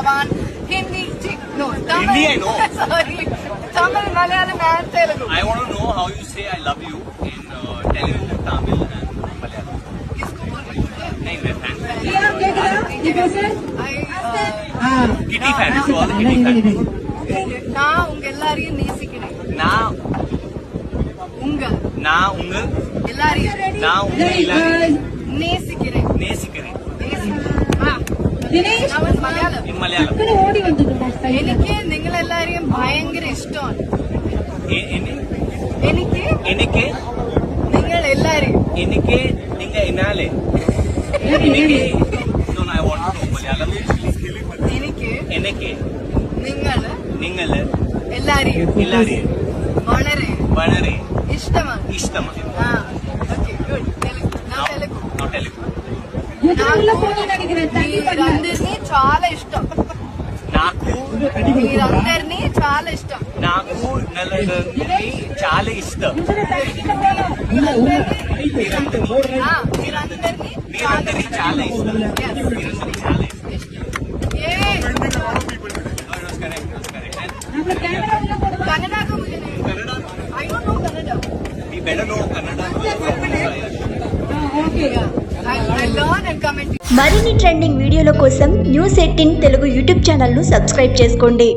Pavan. Hindi, no, Tamil. Hindi I know. Sorry. Tamil, Malayalam and Telugu. I want to know how you say I love you in Telugu, Tamil and Malayalam. किसको बोल रही हो? नहीं मैं fan. Kitty fan. So all the Kitty fan. நான் உங்க எல்லாரையும் நேசிக்கிறேன். நான் உங்க எல்லாரையும் நேசிக்கிறேன். நேசிக்கிறேன். Malayalam In Malayalam. എനിക്ക് നിങ്ങളെല്ലാരെയും ഭയങ്കര ഇഷ്ടമാണ്. എനിക്ക് നിങ്ങൾ എല്ലാരെയും എനിക്ക് നിങ്ങൾ എന്നാലേ എനിക്ക് no I want to know Malayalam. എനിക്ക് നിങ്ങൾ എല്ലാരെയും വളരെ ഇഷ്ടമാണ്. Okay good. తెలుగు మీరందరినీ చాలా ఇష్టం. మీరందరినీ చాలా ఇష్టం. నాకు నలుగురిని చాలా ఇష్టం. మీరందరినీ చాలా ఇష్టం. कन्नड़ा का मुझे नहीं, I don't know Kannada. You better know Kannada. I learn and comment. మరిన్ని ట్రెండింగ్ వీడియోల కోసం న్యూస్ 18 తెలుగు యూట్యూబ్ ఛానల్ ను సబ్స్క్రైబ్ చేసుకోండి.